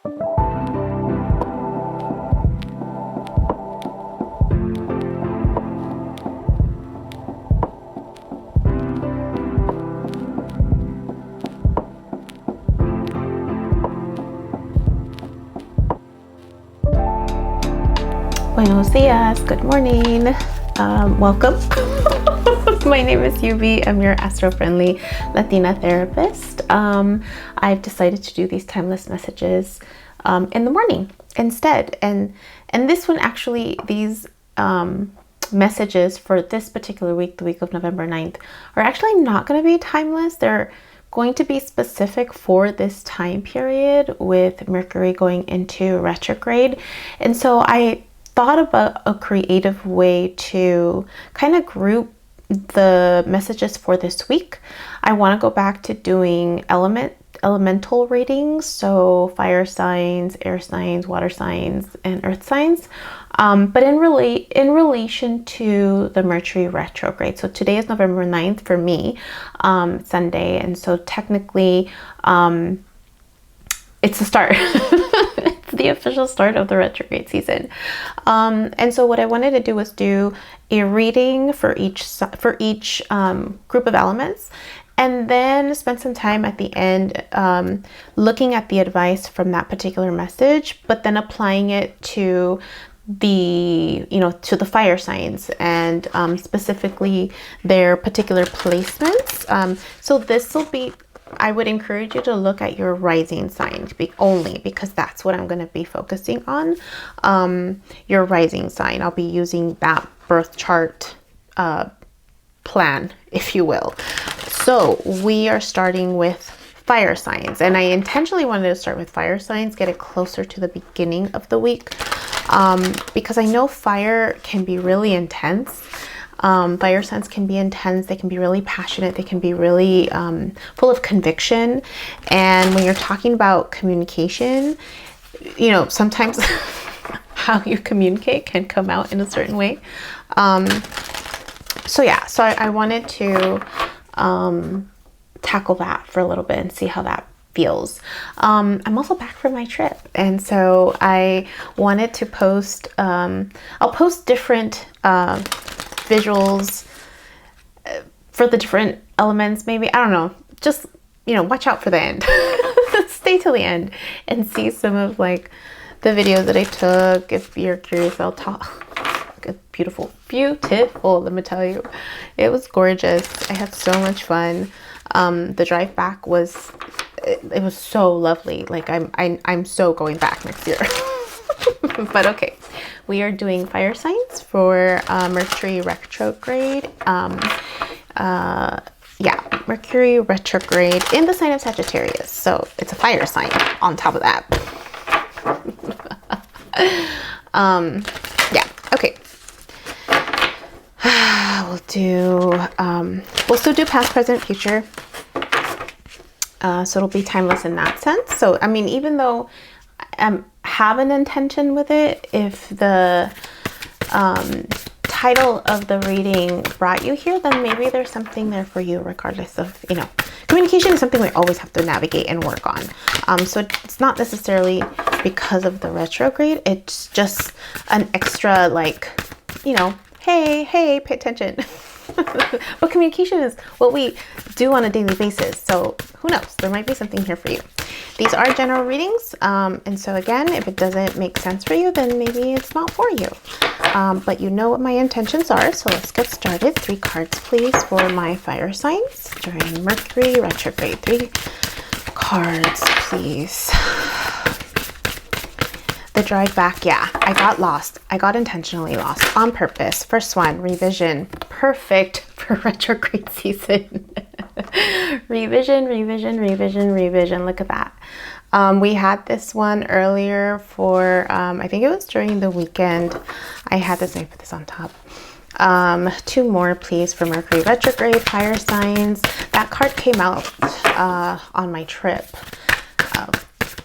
Buenos dias, good morning, welcome. My name is Yubi. I'm your astro-friendly Latina therapist. I've decided to do these timeless messages in the morning instead. And this one actually, these messages for this particular week, the week of November 9th, are actually not going to be timeless. They're going to be specific for this time period with Mercury going into retrograde. And so I thought about a creative way to kind of group the messages for this week. I want to go back to doing elemental readings, so fire signs, air signs, water signs, and earth signs, but in relation to the Mercury retrograde. So today is November 9th for me, Sunday, and so technically it's the start. It's the official start of the retrograde season. And so what I wanted to do was do a reading for each group of elements, and then spend some time at the end looking at the advice from that particular message, but then applying it to to the fire signs and specifically their particular placements. So this will be, I would encourage you to look at your rising sign only, because that's what I'm going to be focusing on. Your rising sign. I'll be using that birth chart plan, if you will. So we are starting with fire signs, and I intentionally wanted to start with fire signs, get it closer to the beginning of the week, because I know fire can be really intense. Fire signs can be intense, they can be really passionate, they can be really full of conviction. And when you're talking about communication, sometimes how you communicate can come out in a certain way. So I wanted to tackle that for a little bit and see how that feels. I'm also back from my trip, and so I wanted to post, I'll post different visuals for the different elements, maybe. I don't know, just watch out for the end. Stay till the end and see some of the videos that I took. If you're curious, I'll talk. Beautiful, let me tell you, it was gorgeous. I had so much fun. The drive back was so lovely. I'm so going back next year. But okay, we are doing fire signs for Mercury retrograde. Mercury retrograde in the sign of Sagittarius. So it's a fire sign on top of that. Okay. We'll still do past, present, future. So it'll be timeless in that sense. So, I mean, even though I have an intention with it, if the title of the reading brought you here, then maybe there's something there for you, regardless of, communication is something we always have to navigate and work on. So it's not necessarily because of the retrograde. It's just an extra, hey, pay attention. But communication is what we do on a daily basis. So who knows? There might be something here for you. These are general readings. And so again, if it doesn't make sense for you, then maybe it's not for you. But you know what my intentions are. So let's get started. 3 cards, please, for my fire signs during Mercury retrograde. 3 cards, please. The drive back, I got lost. I got intentionally lost on purpose. First one, revision. Perfect for retrograde season. Revision. Look at that. We had this one earlier for, I think it was during the weekend. I had this, let me put this on top. 2 more, please, for Mercury retrograde, fire signs. That card came out on my trip,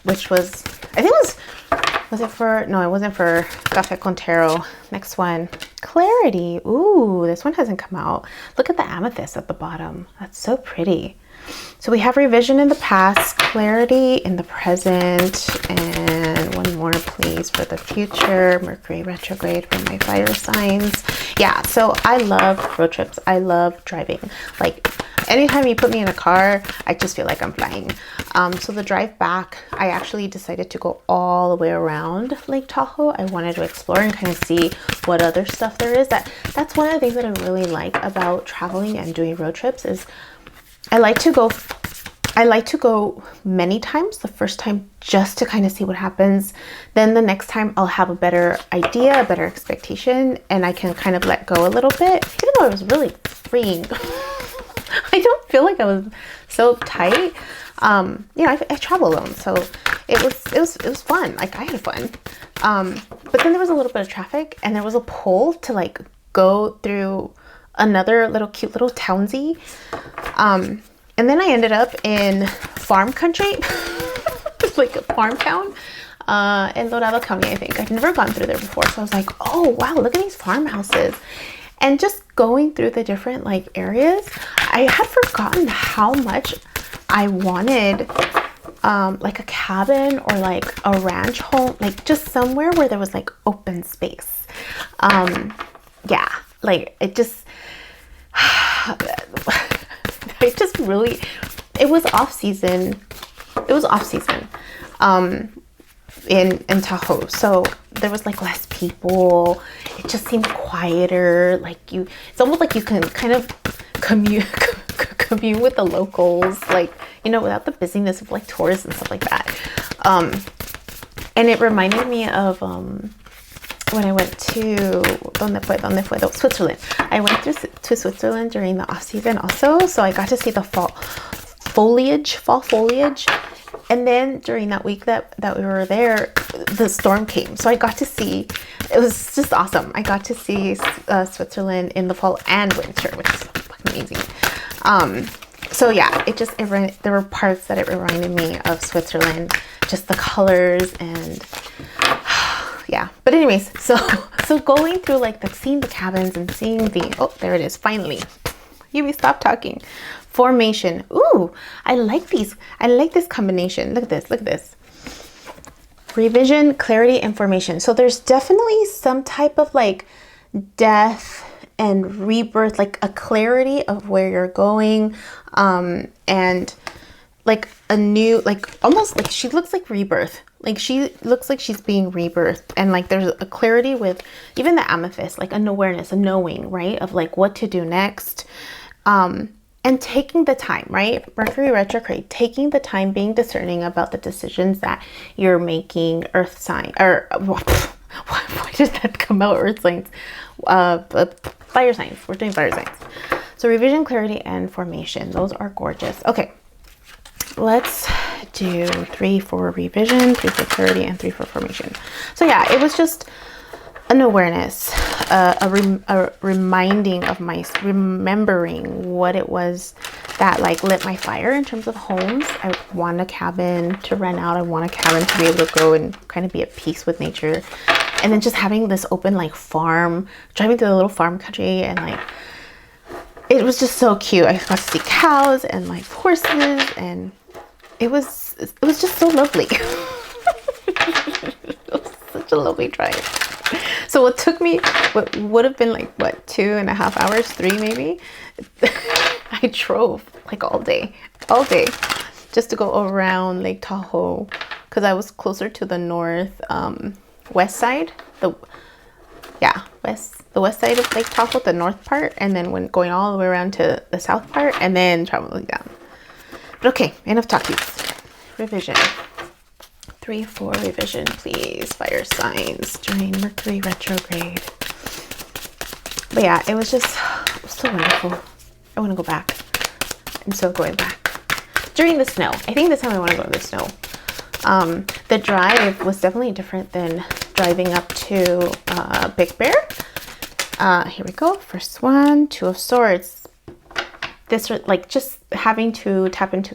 which was, I think it wasn't for Café con Tarot. Next one, clarity. Ooh, this one hasn't come out. Look at the amethyst at the bottom. That's so pretty. So we have revision in the past, clarity in the present, and opportunities for the future. Mercury retrograde for my fire signs. Yeah, so I love road trips. I love driving. Like anytime you put me in a car, I just feel like I'm flying. So the drive back, I actually decided to go all the way around Lake Tahoe. I wanted to explore and kind of see what other stuff there is. That's one of the things that I really like about traveling and doing road trips is I like to go many times. The first time just to kind of see what happens. Then the next time I'll have a better idea, a better expectation, and I can kind of let go a little bit. Even though it was really freeing. I don't feel like I was so tight. You know, I travel alone, so it was fun. Like I had fun. But then there was a little bit of traffic, and there was a pull to like go through another little cute little townsy. And then I ended up in farm country, like a farm town, in Dorado County, I think. I've never gone through there before, so I was like, oh wow, look at these farmhouses. And just going through the different like areas, I had forgotten how much I wanted like a cabin or like a ranch home, like just somewhere where there was like open space. Yeah, like it just it was off season. It was off season in Tahoe, so there was like less people. It just seemed quieter. Like it's almost like you can kind of commune with the locals, like, you know, without the busyness of like tourists and stuff like that. And it reminded me of when I went to Switzerland. I went to Switzerland during the off season also, so I got to see the fall foliage. And then during that week that we were there, the storm came, so I got to see. It was just awesome. I got to see Switzerland in the fall and winter, which is fucking amazing. So yeah, there were parts that it reminded me of Switzerland, just the colors and. Yeah, but anyways, so going through like seeing the cabins and seeing there it is, finally. Yubi, stop talking. Formation. Ooh, I like these. I like this combination. Look at this. Revision, clarity, and formation. So there's definitely some type of like death and rebirth, like a clarity of where you're going, and like a new, like almost like she looks like rebirth. Like she looks like she's being rebirthed, and like there's a clarity with even the amethyst, like an awareness, a knowing, right, of like what to do next, and taking the time, right? Mercury retrograde, taking the time, being discerning about the decisions that you're making. Earth sign, or why did that come out? Earth signs, fire signs. We're doing fire signs. So revision, clarity, and formation. Those are gorgeous. Okay. Let's do 3 for revision, 3 for clarity, and 3 for formation. So yeah, it was just an awareness, a reminding of remembering what it was that like lit my fire in terms of homes. I want a cabin to rent out. I want a cabin to be able to go and kind of be at peace with nature. And then just having this open like farm, driving through the little farm country, and like it was just so cute. I got to see cows and like horses, and it was just so lovely. It was such a lovely drive. So what took me, what would have been like, 2.5 hours, 3 maybe, I drove like all day just to go around Lake Tahoe, because I was closer to the north west side, the west side of Lake Tahoe, the north part, and then when going all the way around to the south part, and then traveling down. But okay, enough talkies. Revision. 3 for revision, please. Fire signs during Mercury retrograde. But yeah, it was just so wonderful. I want to go back. I'm so going back. During the snow. I think this time I want to go in the snow. The drive was definitely different than driving up to Big Bear. Here we go. First one, 2 of Swords. This, like, just having to tap into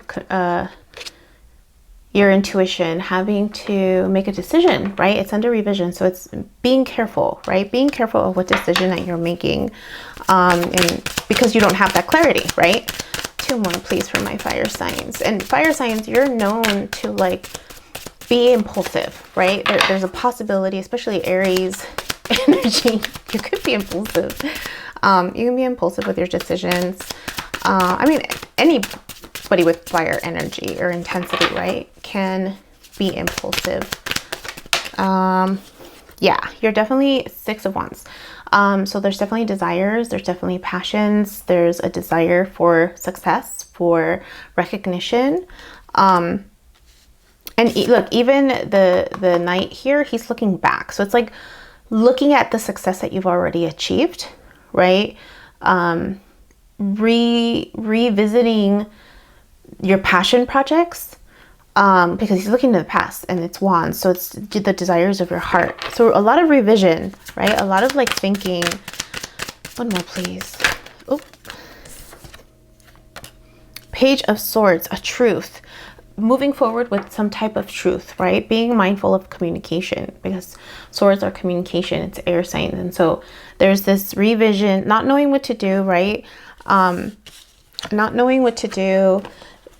your intuition, having to make a decision, right? It's under revision, so it's being careful, right? Being careful of what decision that you're making, and because you don't have that clarity, right? 2 more, please, for my fire signs. And fire signs, you're known to like be impulsive, right? There's a possibility, especially Aries energy, you could be impulsive. You can be impulsive with your decisions. I mean, anybody with fire energy or intensity, right, can be impulsive. Yeah, you're definitely 6 of Wands. So there's definitely desires, there's definitely passions, there's a desire for success, for recognition. And look, even the Knight here, he's looking back. So it's like looking at the success that you've already achieved, right? Revisiting your passion projects, because he's looking to the past and it's Wands, so it's the desires of your heart. So a lot of revision, right? A lot of like thinking. One more, please. Oh, Page of Swords, a truth. Moving forward with some type of truth, right? Being mindful of communication, because swords are communication, it's air signs. And so there's this revision, not knowing what to do, right? Not knowing what to do,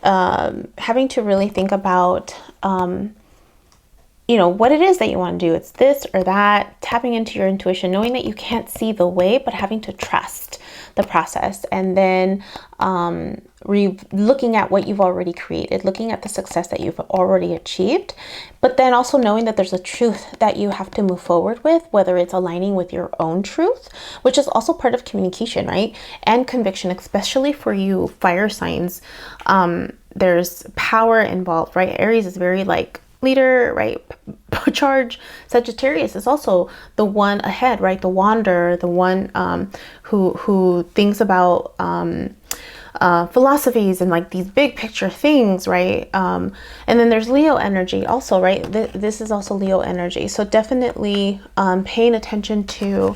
having to really think about, you know, what it is that you want to do. It's this or that, tapping into your intuition, knowing that you can't see the way, but having to trust the process. And then looking at what you've already created, looking at the success that you've already achieved, but then also knowing that there's a truth that you have to move forward with, whether it's aligning with your own truth, which is also part of communication, right? And conviction, especially for you fire signs. There's power involved, right? Aries is very like leader, right? Charge. Sagittarius is also the one ahead, right? The wanderer, the one who thinks about philosophies and like these big picture things, right? And then there's Leo energy also, right? This is also Leo energy. So definitely paying attention to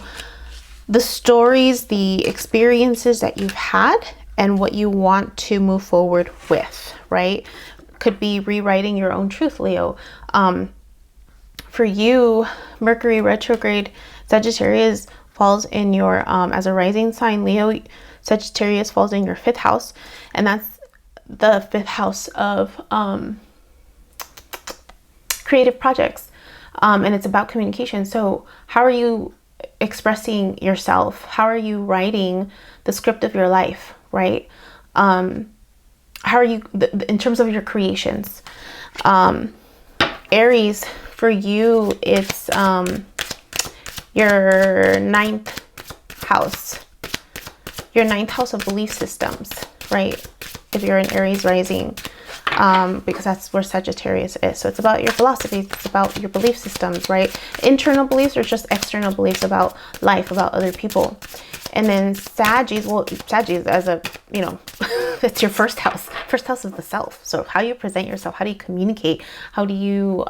the stories, the experiences that you've had and what you want to move forward with, right? Could be rewriting your own truth, Leo. For you, Mercury retrograde, Sagittarius falls in your, as a rising sign, Leo, Sagittarius falls in your 5th house. And that's the 5th house of creative projects. And it's about communication. So how are you expressing yourself? How are you writing the script of your life, right? How are you in terms of your creations? Aries, for you, it's your 9th house. Your 9th house of belief systems, right? If you're an Aries rising, because that's where Sagittarius is. So it's about your philosophies, it's about your belief systems, right? Internal beliefs or just external beliefs about life, about other people. And then Saggies, well, Saggies as a, you know, it's your 1st house. 1st house is the self. So how you present yourself, how do you communicate? How do you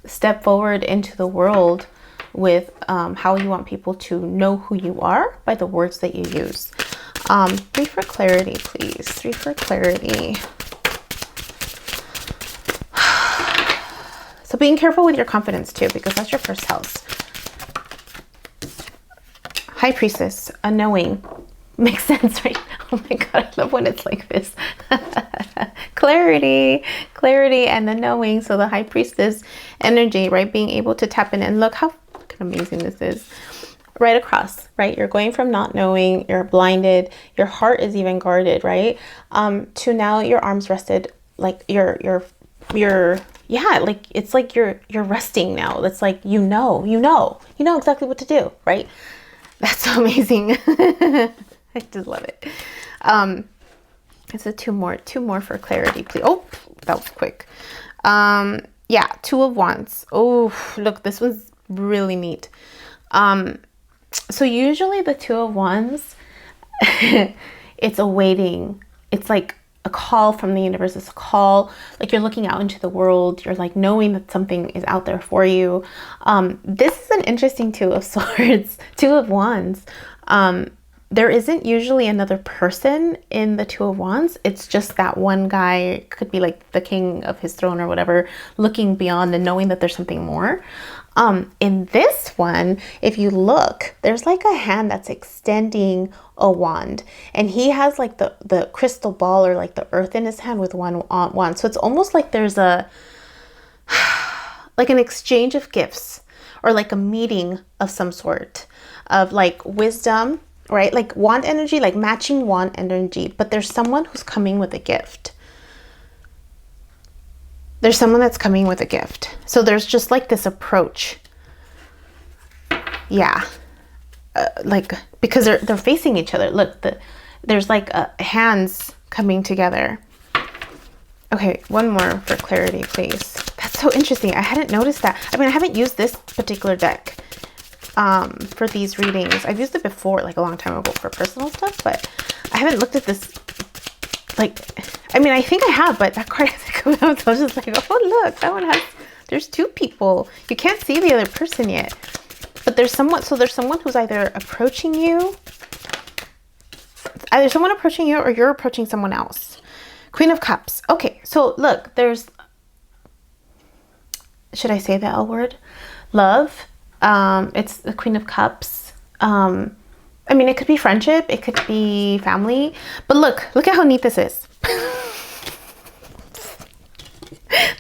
step forward into the world with how you want people to know who you are by the words that you use. 3 for clarity, please. 3 for clarity. So being careful with your confidence too, because that's your 1st house. High Priestess, a knowing. Makes sense, right? Oh my God, I love when it's like this. Clarity, and the knowing. So the High Priestess energy, right? Being able to tap in and look how amazing this is. Right across, right? You're going from not knowing, you're blinded, your heart is even guarded, right? To now your arms rested, like you're yeah, like it's like you're resting now. It's like you know exactly what to do, right? That's so amazing. I just love it. So two more for clarity, please. Oh, that was quick. Yeah, 2 of Wands. Oh, look, this was really neat. So usually the 2 of Wands, it's a waiting. It's like a call from the universe. It's a call, like you're looking out into the world. You're like knowing that something is out there for you. This is an interesting 2 of Swords, 2 of Wands. There isn't usually another person in the 2 of Wands. It's just that one guy, could be like the king of his throne or whatever, looking beyond and knowing that there's something more. In this one, if you look, there's like a hand that's extending a wand, and he has like the crystal ball or like the earth in his hand with one wand. So it's almost like there's a like an exchange of gifts, or like a meeting of some sort of like wisdom, right? Like wand energy, like matching wand energy, but there's someone who's coming with a gift. There's someone that's coming with a gift. So there's just like this approach. Yeah. Like, because they're facing each other. Look, there's like hands coming together. Okay, one more for clarity, please. That's so interesting. I hadn't noticed that. I mean, I haven't used this particular deck for these readings. I've used it before, like a long time ago for personal stuff, but I haven't looked at this. Like, I mean, I think I have, but that card hasn't come out. So I was just like, oh, look, that one has, there's two people. You can't see the other person yet. But there's someone, so there's someone who's either approaching you, or you're approaching someone else. Queen of Cups. Okay, so look, there's, should I say the L word? Love. It's the Queen of Cups. I mean, it could be friendship, it could be family, but look at how neat this is.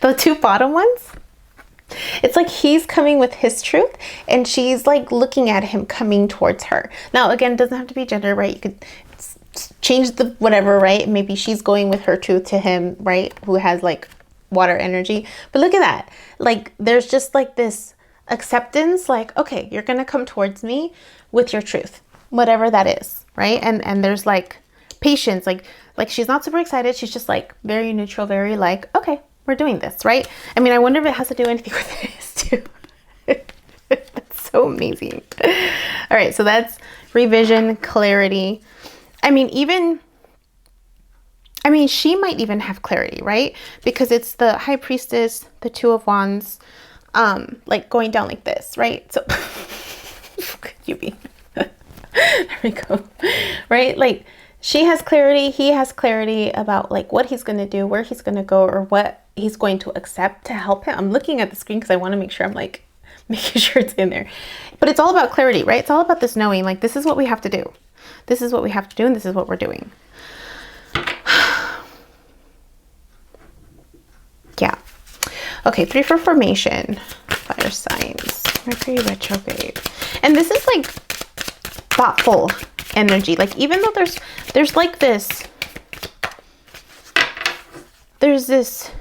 The two bottom ones, it's like he's coming with his truth and she's like looking at him coming towards her. Now, again, it doesn't have to be gender, right? You could change the whatever, right? Maybe she's going with her truth to him, right? Who has like water energy. But look at that. Like, there's just like this acceptance, like, okay, you're going to come towards me with your truth, whatever that is, right? And there's like patience, like she's not super excited. She's just like very neutral, very like, okay, we're doing this, right? I mean, I wonder if it has to do anything with this too. That's so amazing. All right, so that's revision, clarity. I mean, she might even have clarity, right? Because it's the High Priestess, the Two of Wands, like going down like this, right? So, Yubi. There we go. Right? Like, she has clarity, he has clarity about like what he's going to do, where he's going to go, or what he's going to accept to help him. I'm looking at the screen because I want to make sure I'm like making sure it's in there. But it's all about clarity, right? It's all about this knowing, like, this is what we have to do. This is what we have to do, and this is what we're doing. Yeah. Okay, 3 for formation. Fire signs. Mercury retrograde. And this is like thoughtful energy. Like, even though there's like this, there's this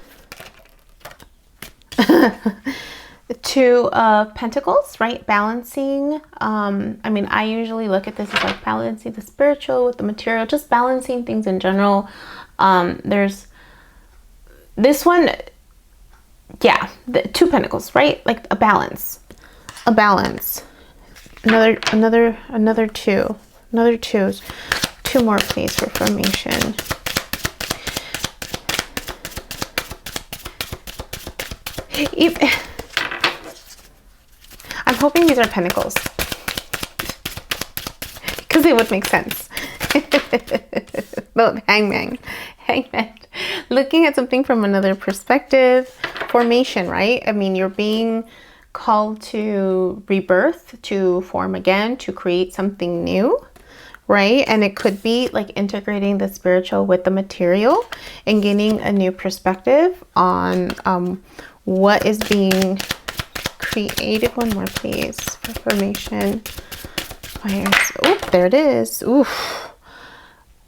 Two of Pentacles, right? Balancing. I mean, I usually look at this as like balancing the spiritual with the material, just balancing things in general. There's this one, yeah, the 2 Pentacles, right? Like a balance. Another twos. 2 more, please, for formation. I'm hoping these are Pentacles, because it would make sense. But Hangman. Looking at something from another perspective. Formation, right? I mean, you're being called to rebirth, to form again, to create something new, right? And it could be like integrating the spiritual with the material and gaining a new perspective on what is being created. One more, please, for formation. Fires. Oh, there it is. Oof.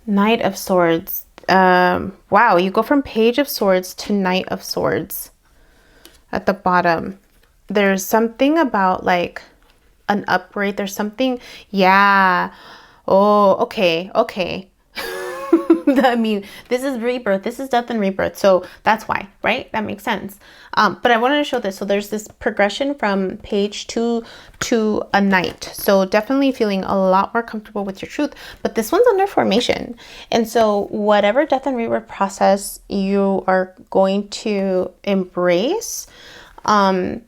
Knight of Swords. Wow, you go from Page of Swords to Knight of Swords at the bottom. There's something about like an upgrade. There's something, yeah. Oh, okay. I mean, this is rebirth. This is death and rebirth. So that's why, right? That makes sense. But I wanted to show this. So there's this progression from page 2 to a knight. So definitely feeling a lot more comfortable with your truth. But this one's under formation. And so whatever death and rebirth process you are going to embrace, that's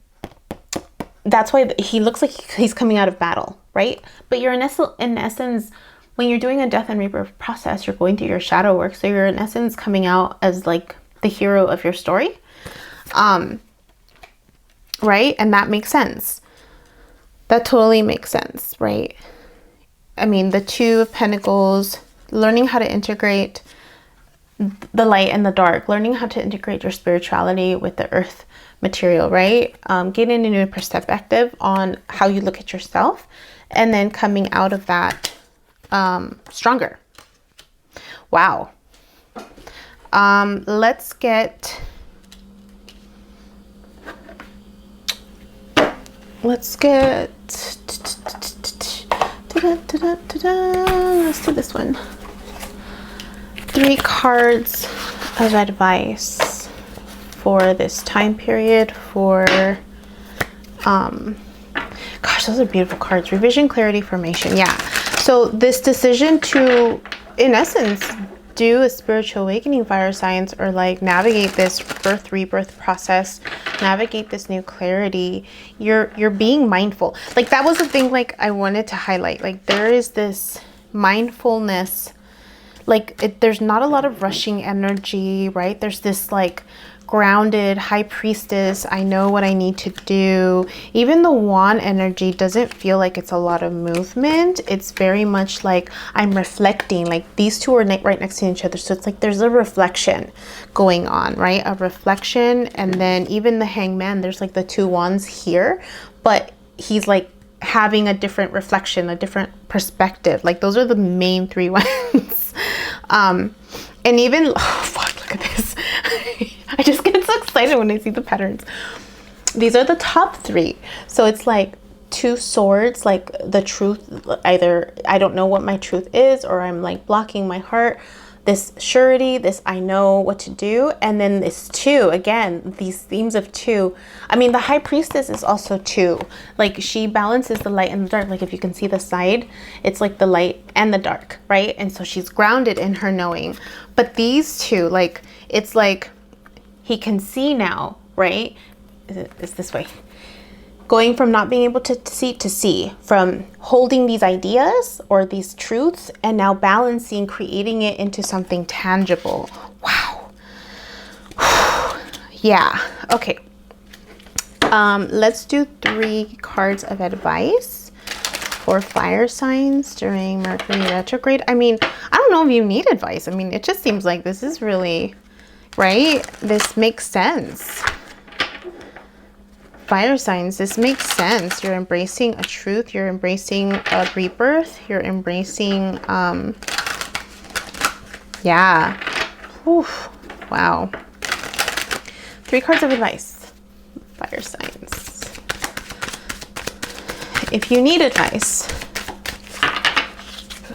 why he looks like he's coming out of battle, right? But you're in essence, when you're doing a death and rebirth process, you're going through your shadow work. So you're in essence coming out as like the hero of your story. Right? And that makes sense. That totally makes sense, right? I mean, the 2 of Pentacles, learning how to integrate the light and the dark, learning how to integrate your spirituality with the earth material, right? Getting a new perspective on how you look at yourself, and then coming out of that stronger. Wow. Let's get let's do this one. 3 cards of advice for this time period for gosh, those are beautiful cards. Revision, clarity, formation. Yeah. So this decision to, in essence, do a spiritual awakening, fire signs, or like navigate this birth rebirth process, navigate this new clarity, you're being mindful. Like that was the thing like I wanted to highlight. Like there is this mindfulness, like there's not a lot of rushing energy, right? There's this like grounded high priestess, I know what I need to do. Even the wand energy doesn't feel like it's a lot of movement. It's very much like I'm reflecting. Like these two are right next to each other, so it's like there's a reflection going on, right? A reflection. And then even the hangman, there's like the 2 wands here, but he's like having a different reflection, a different perspective. Like those are the main 3 ones. And even, oh fuck, look at this. I just get so excited when I see the patterns. These are the top 3. So it's like 2 swords, like the truth, either I don't know what my truth is, or I'm like blocking my heart. This surety, this I know what to do. And then this 2, again, these themes of 2. I mean, the high priestess is also 2. Like she balances the light and the dark. Like if you can see the side, it's like the light and the dark, right? And so she's grounded in her knowing. But these 2, like, it's like he can see now, right? It's this way. Going from not being able to see, from holding these ideas or these truths, and now balancing, creating it into something tangible. Wow. Yeah. Okay. Let's do 3 cards of advice for fire signs during Mercury retrograde. I mean, I don't know if you need advice. I mean, it just seems like this is really, right? This makes sense. Fire signs, this makes sense. You're embracing a truth. You're embracing a rebirth. You're embracing, yeah. Whew. Wow. 3 cards of advice. Fire signs. If you need advice,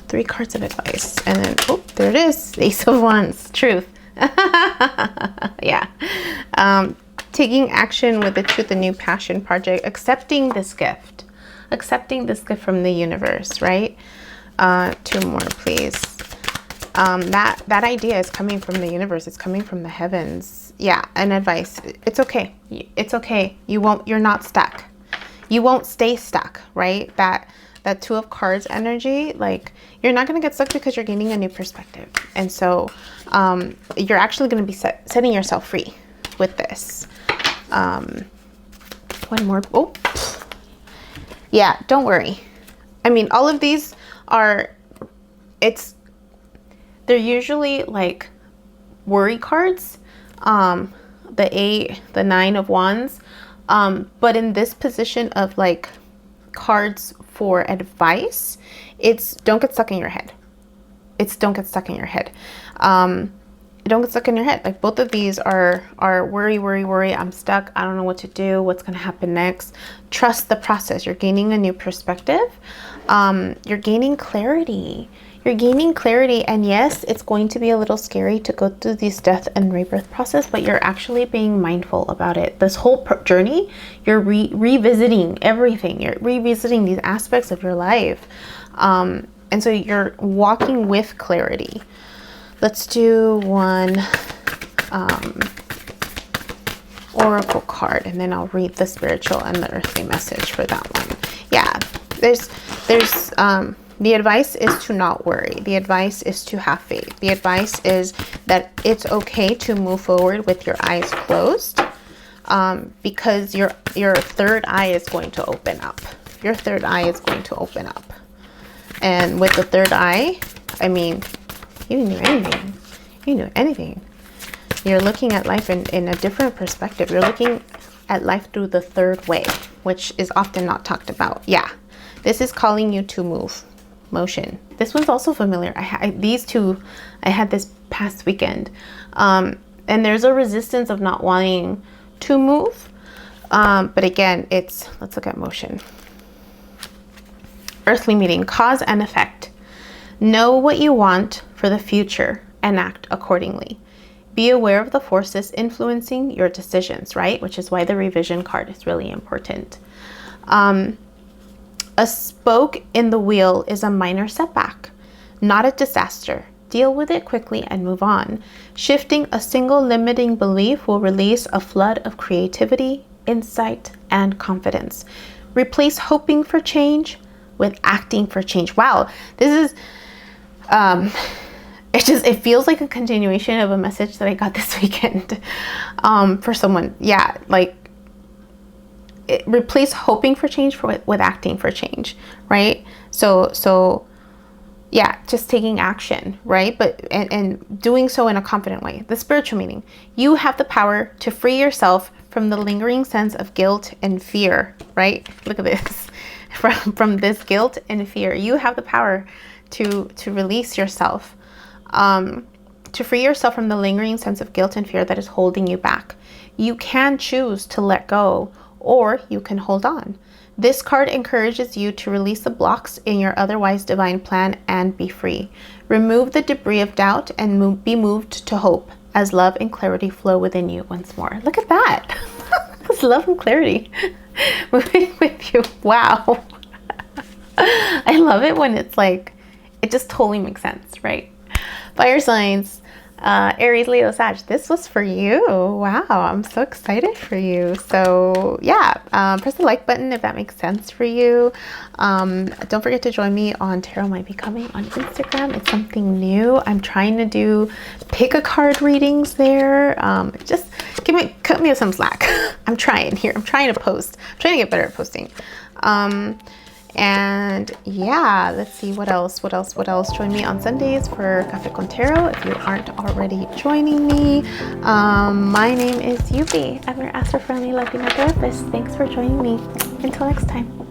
3 cards of advice. And then, oh, there it is. Ace of Wands. Truth. Yeah. Taking action with the truth, a new passion project, accepting this gift from the universe, right? 2 more, please. That idea is coming from the universe. It's coming from the heavens. Yeah. And advice. It's okay. It's okay. You're not stuck. You won't stay stuck, right? That 2 of Cards energy, like you're not going to get stuck because you're gaining a new perspective. And so, you're actually going to be setting yourself free with this. One more. Oh, yeah, don't worry. I mean, all of these are, they're usually like worry cards. The 8, the 9 of Wands. But in this position of like cards for advice, it's don't get stuck in your head. Don't get stuck in your head. Don't get stuck in your head. Like both of these are worry. I'm stuck. I don't know what to do. What's going to happen next? Trust the process. You're gaining a new perspective. You're gaining clarity. And yes, it's going to be a little scary to go through this death and rebirth process, but you're actually being mindful about it. This whole journey, you're revisiting everything. You're revisiting these aspects of your life. And so you're walking with clarity. Let's do one oracle card, and then I'll read the spiritual and the earthly message for that one. Yeah, there's the advice is to not worry. The advice is to have faith. The advice is that it's okay to move forward with your eyes closed, because your 3rd eye is going to open up. Your 3rd eye is going to open up. And with the 3rd eye, I mean, you can do anything. You can do anything. You're looking at life in a different perspective. You're looking at life through the third way, which is often not talked about. Yeah, this is calling you to move, motion. This one's also familiar. These two I had this past weekend. And there's a resistance of not wanting to move. But again, let's look at motion. Earthly meeting, cause and effect. Know what you want for the future and act accordingly. Be aware of the forces influencing your decisions, right? Which is why the revision card is really important. A spoke in the wheel is a minor setback, not a disaster. Deal with it quickly and move on. Shifting a single limiting belief will release a flood of creativity, insight, and confidence. Replace hoping for change with acting for change. Wow, this is it feels like a continuation of a message that I got this weekend for someone. Yeah, like replace hoping for change with acting for change, right? So yeah, just taking action, right? But and doing so in a confident way. The spiritual meaning, you have the power to free yourself from the lingering sense of guilt and fear, right? Look at this. From this guilt and fear, you have the power to release yourself, to free yourself from the lingering sense of guilt and fear that is holding you back. You can choose to let go, or you can hold on. This card encourages you to release the blocks in your otherwise divine plan and be free. Remove the debris of doubt and be moved to hope as love and clarity flow within you once more. Look at that. It's love and clarity moving with you. Wow. I love it when it's like, it just totally makes sense, right? Fire signs, Aries, Leo, Sag, this was for you. Wow, I'm so excited for you. So yeah, press the like button if that makes sense for you. Don't forget to join me on Tarot Might Be Coming on Instagram. It's something new. I'm trying to do pick a card readings there. Just cut me some slack. I'm trying here. I'm trying to post. I'm trying to get better at posting. And yeah, let's see what else. Join me on Sundays for Café con Tarot if you aren't already joining me. My name is Yubi. I'm your astro-friendly Latina therapist. Thanks for joining me. Until next time.